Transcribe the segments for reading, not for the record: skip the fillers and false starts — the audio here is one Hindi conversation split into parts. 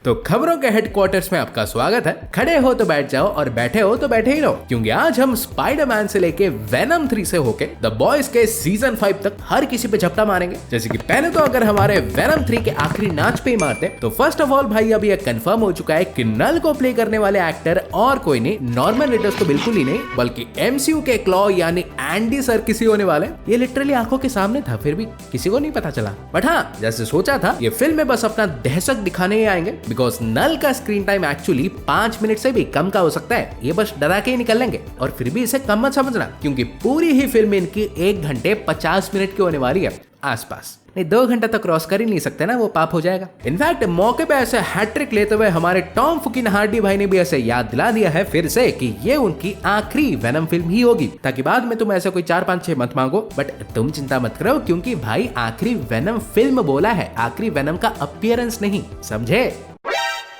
तो खबरों के हेडक्वार्टर्स में आपका स्वागत है। खड़े हो तो बैठ जाओ और बैठे हो तो बैठे ही रहो, क्योंकि आज हम स्पाइडरमैन से लेके वेनम 3 से होके द बॉयज के सीजन 5 तक हर किसी पे झपटा मारेंगे। जैसे कि पहले तो अगर हमारे वेनम 3 के आखिरी नाच पे ही मारते तो फर्स्ट ऑफ ऑल भाई अब ये कंफर्म हो चुका है कि नल को प्ले करने वाले एक्टर और कोई नहीं, नॉर्मन रिडर्स तो बिल्कुल ही नहीं, बल्कि एमसीयू के क्लॉ यानी एंडी सर्किस होने वाले। ये लिटरली आंखों के सामने था, फिर भी किसी को नहीं पता चला। बट हाँ, जैसे सोचा था ये फिल्म में बस अपना दहशत दिखाने ही आएंगे, बिकॉज नल का स्क्रीन टाइम एक्चुअली 5 मिनट से भी कम का हो सकता है। ये बस डरा के ही निकल लेंगे, और फिर भी इसे कम मत समझना, क्योंकि पूरी ही फिल्म इनकी 1 घंटे 50 मिनट की होने वाली है आसपास। नहीं, 2 घंटा तो क्रॉस कर ही नहीं सकते ना, वो पाप हो जाएगा। इनफैक्ट मौके पे ऐसे हैट्रिक लेते हुए हमारे टॉम फुकिन हार्डी भाई ने भी ऐसे याद दिला दिया है फिर से कि ये उनकी आखिरी वेनम फिल्म ही होगी, ताकि बाद में तुम ऐसे कोई 4, 5, 6 मत मांगो। बट तुम चिंता मत करो, क्योंकि भाई आखिरी वेनम फिल्म बोला है, आखिरी वेनम का अपीयरेंस नहीं, समझे?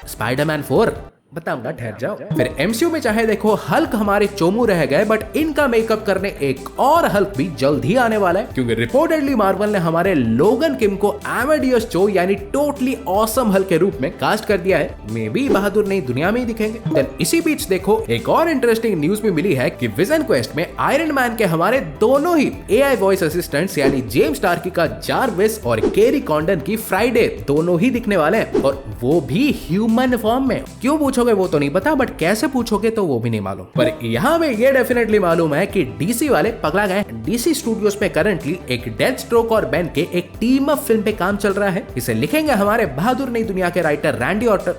स्पाइडरमैन 4 बताऊंगा, ठहर जाओ। फिर एमसीयू में चाहे देखो हल्क हमारे चोमू रह गए, बट इनका मेकअप करने एक और हल्क भी जल्द ही आने वाला है, क्योंकि रिपोर्टेडली मार्वल ने हमारे लोगन किम को एमेडियस चो यानी टोटली ऑसम हल्क के रूप में कास्ट कर दिया है। मे बी बहादुर नई दुनिया में ही दिखेंगे। देन इसी बीच देखो एक और इंटरेस्टिंग न्यूज भी मिली है कि विजन क्वेस्ट में आयरन मैन के हमारे दोनों ही एआई वॉइस असिस्टेंट्स यानी जेम्स स्टार्की का जारविस और केरी कॉन्डन की फ्राइडे दोनों ही दिखने वाले हैं, और वो भी ह्यूमन फॉर्म में। क्यों पूछोगे वो तो नहीं पता, बट कैसे पूछोगे तो वो भी नहीं मालूम। पर यहाँ पे ये डेफिनेटली मालूम है कि डीसी वाले पगला गए। डीसी स्टूडियोज पे करंटली एक डेथस्ट्रोक और बेन के एक टीम अप फिल्म पे काम चल रहा है। इसे लिखेंगे हमारे बहादुर नई दुनिया के writer Randy Orton,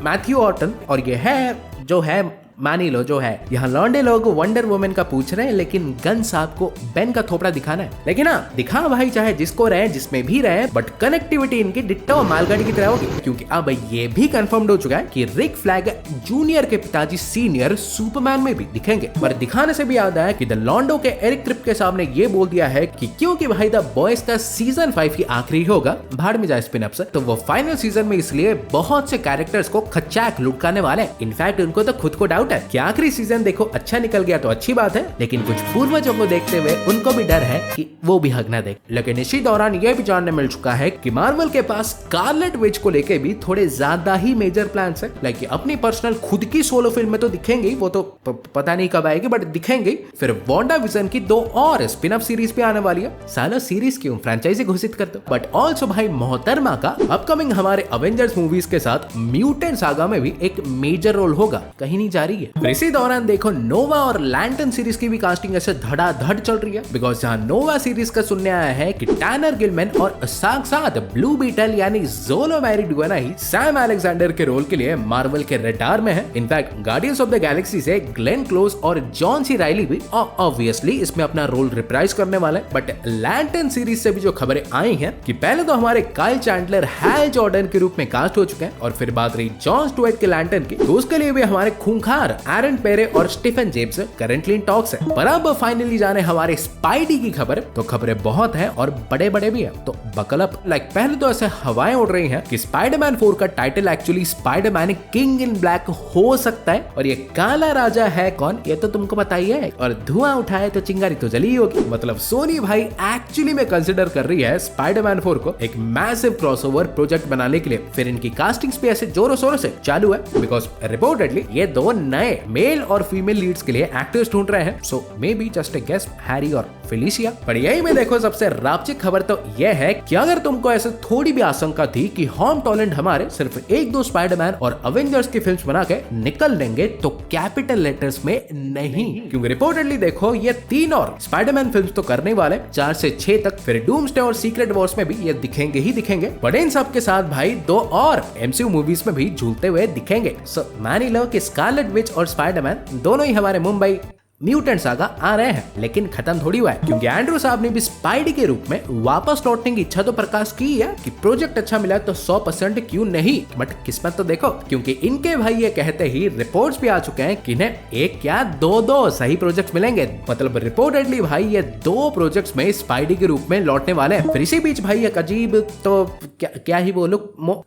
Matthew Orton, और ये है जो है मानी लो जो है। यहाँ लौंडे लोग वंडर वुमन का पूछ रहे हैं, लेकिन गन साहब को बेन का थोपड़ा दिखाना है। लेकिन हाँ, दिखा भाई चाहे जिसको रहे, जिसमें भी रहे, बट कनेक्टिविटी इनकी डिट्टो मालगाड़ी की तरह होगी, क्योंकि अब ये भी कंफर्म्ड हो चुका है कि रिक फ्लैग जूनियर के पिताजी सीनियर सुपरमैन में भी दिखेंगे। पर दिखाने से भी याद आया कि द लॉन्डो के एरिक ट्रिप के सामने ये बोल दिया है कि क्योंकि भाई द बॉयज का सीजन 5 की आखिरी होगा, भाड़ में जाए स्पिन अप से, तो वो फाइनल सीजन में इसलिए बहुत से कैरेक्टर्स को खच्चाक लुटकाने वाले हैं। इनफैक्ट उनको तो खुद को डाउट है कि आखिरी सीजन देखो अच्छा निकल गया तो अच्छी बात है, लेकिन कुछ पूर्वजों को देखते हुए उनको भी डर है कि वो भी हक ना देख। लेकिन इसी दौरान ये भी जानने मिल चुका है कि मार्वल के पास स्कारलेट विच को लेके भी थोड़े ज्यादा ही मेजर प्लान्स है। लाइक अपनी पर्सनल खुद की सोलो फिल्म में तो दिखेंगे, वो तो पता नहीं कब आएगी, बट दिखेंगे। फिर वांडा विजन की 2 और स्पिन अप सीरीज भी आने वाली है। सालो सीरीज क्यों, फ्रेंचाइजी घोषित कर दो। बट ऑल्सो भाई मोहतरमा का अपकमिंग हमारे अवेंजर्स मूवीज के साथ म्यूटेंट सागा में भी एक मेजर रोल होगा, कहीं नहीं जा रही है। इसी दौरान देखो नोवा और लैंटन सीरीज की भी कास्टिंग ऐसे धड़ाधड़ चल रही है, बिकॉज जहां नोवा सीरीज का सुनने आया है कि टैनर गिलमैन और साथ ब्लू बीटल यानी जोलो मैरिडुआना ही सैम अलेक्जेंडर के रोल के लिए मार्वल के रडार में है। In fact guardians of the Galaxy से ग्लेन क्लोज और जॉन सी राइली भी ऑब्वियसली इसमें अपना रोल रिप्राइज करने वाले हैं। बट लैंटन सीरीज से भी जो खबरें आई हैं कि पहले तो हमारे काइल चैंडलर हैल जॉर्डन के रूप में कास्ट हो चुके हैं, और फिर बात रही जॉन स्टुअर्ट के लैंटन की, तो उसके लिए भी हमारे खूंखार एरन पेरे और Stephen James currently in talks है। पर अब फाइनली जाने हमारे स्पाइडी की खबर, तो खबरें बहुत हैं और बड़े बड़े भी हैं, तो बकल अप। लाइक पहले तो ऐसे हवाएं उड़ रही हैं कि स्पाइडरमैन 4 का title actually Spiderman king in black हो सकता है, और ये काला राजा है कौन ये तो तुमको पता ही है, और धुआं उठाए तो चिंगारी तो जली ही होगी। मतलब सोनी भाई एक्चुअली में कंसिडर कर रही है स्पाइडरमैन 4 को एक मैसिव क्रॉसओवर प्रोजेक्ट बनाने के लिए। फिर इनकी कास्टिंग्स भी ऐसे जोरों शोरों से चालू है, बिकॉज रिपोर्टेडली ये 2 नए मेल और फीमेल लीड्स के लिए एक्टर्स ढूंढ रहे हैं। So maybe just a guess, Harry और फेलिसिया। पर यही में देखो सबसे रापचिक खबर तो यह है कि अगर तुमको ऐसे थोड़ी भी आशंका थी कि हॉम टॉलैंड हमारे सिर्फ 1-2 स्पाइडरमैन और अवेंजर्स की फिल्म्स बना के निकल लेंगे, तो कैपिटल लेटर्स में नहीं, क्योंकि रिपोर्टेडली देखो ये 3 और स्पाइडरमैन फिल्म्स तो करने वाले 4 से 6 तक। फिर डूम्सडे और सीक्रेट वॉर्स में भी ये दिखेंगे ही दिखेंगे, बट इन सब के साथ भाई 2 और एमसीयू मूवीज में भी झूलते हुए दिखेंगे। सो मान लो कि स्कारलेट विच और स्पाइडरमैन दोनों ही हमारे मुंबई म्यूटेंट सागा आ रहे हैं, लेकिन खत्म थोड़ी हुआ है, क्योंकि एंड्रू साहब ने भी स्पाइडी के रूप में वापस लौटने की इच्छा तो प्रकाश की है कि प्रोजेक्ट अच्छा मिला तो 100% क्यों नहीं। बट किस्मत तो देखो, क्योंकि इनके भाई ये कहते ही रिपोर्ट्स भी आ चुके हैं कि इन्हें 1 क्या 2 सही प्रोजेक्ट मिलेंगे। मतलब रिपोर्टेडली भाई ये 2 प्रोजेक्ट्स में स्पाइडी के रूप में लौटने वाले हैं। फिर इसी बीच भाई एक अजीब तो क्या ही बोलूं,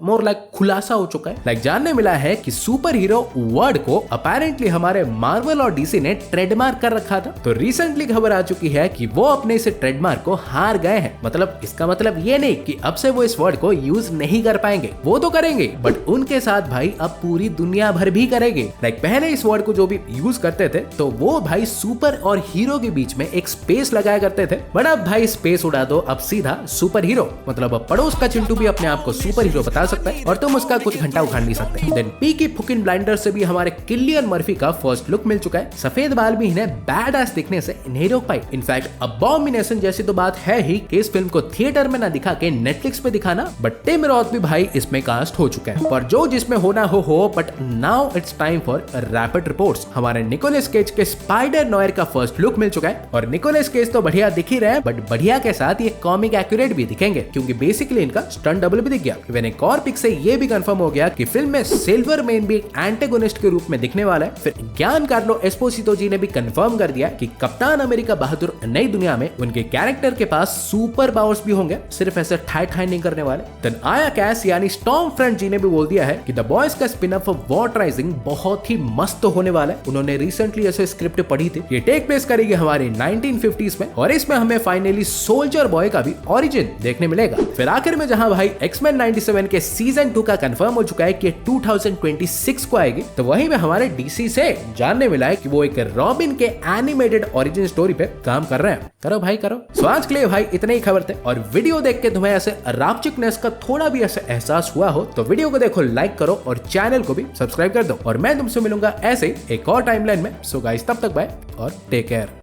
मोर लाइक खुलासा हो चुका है। लाइक जानने मिला है कि सुपर हीरो वर्ड को अपेरेंटली हमारे मार्वल और डीसी ने ट्रेडमार्क ट्रेडमार्क कर रखा था। तो रिसेंटली खबर आ चुकी है कि वो अपने इस ट्रेडमार्क को हार गए हैं। मतलब इसका मतलब ये नहीं कि अब से वो इस वर्ड को यूज नहीं कर पाएंगे, वो तो करेंगे, बट उनके साथ भाई अब पूरी दुनिया भर भी करेंगे। लाइक पहले इस वर्ड को जो भी यूज करते थे तो वो भाई सुपर और हीरो के बीच में एक स्पेस लगाया करते थे, बट अब भाई स्पेस उड़ा दो, अब सीधा सुपर हीरो। मतलब अब पड़ोस का चिंटू भी अपने आप को सुपर हीरो बता सकता है और तुम उसका कुछ घंटा उखाड़ नहीं सकते। देन पीकी फुकिंग ब्लाइंडर्स से भी हमारे किलियन मर्फी का फर्स्ट लुक मिल चुका है। सफेद बाल भी इन्हें बैड एस दिखने से नहीं रोक पाई। इनफैक्ट अबॉमिनेशन जैसी तो बात है ही कि इस फिल्म को थिएटर में ना दिखा के नेटफ्लिक्स पे दिखाना, बट टिम रॉथ भी भाई इसमें कास्ट हो चुका है। पर जो जिसमें होना हो, but now it's time for rapid reports. हमारे निकोलस केज के स्पाइडर नॉयर का फर्स्ट लुक मिल चुका है और निकोलस केज तो बढ़िया दिख ही रहे हैं, बट बढ़िया के साथ ये कॉमिक एक्यूरेट भी दिखेंगे क्योंकि बेसिकली इनका स्टंट डबल भी दिख गया। इवन एक और पिक से ये भी कंफर्म हो गया कि फिल्म में सिल्वर मैन भी एक एंटेगोनिस्ट के रूप में दिखने वाला है। फिर ज्ञान कार्लो एस्पोसितो जी ने भी कंफर्म कर दिया कि कप्तान अमेरिका बहादुर नई दुनिया में उनके कैरेक्टर के पास सुपर पावर्स भी होंगे, सिर्फ ऐसे ठाई ठाई नहीं करने वाले। देन आया कैस यानी स्टॉर्म फ्रंट जी ने भी बोल दिया है कि द बॉयज का स्पिन ऑफ वॉर राइजिंग बहुत ही मस्त होने वाला है। उन्होंने रिसेंटली ऐसे स्क्रिप्ट पढ़ी थी, ये टेक प्लेस करेगी हमारे 1950s में और इसमें हमें फाइनली सोल्जर बॉय का भी ओरिजिन देखने मिलेगा। फिर आखिर में जहां भाई एक्समैन 97 के सीजन 2 का कंफर्म हो चुका है कि 2026 को आएगी, तो वहीं में हमारे डीसी से जानने मिला है कि वो एक रॉबिन के एनिमेटेड ओरिजिन स्टोरी पे काम कर रहे हैं। करो भाई करो। सो आज के लिए भाई इतने ही खबर थे और वीडियो देख के तुम्हें ऐसे रापचिकनेस का थोड़ा भी ऐसे एहसास हुआ हो तो वीडियो को देखो, लाइक करो और चैनल को भी सब्सक्राइब कर दो और मैं तुमसे मिलूंगा ऐसे एक और टाइमलाइन में। सो गाइस तब तक बाय और टेक केयर।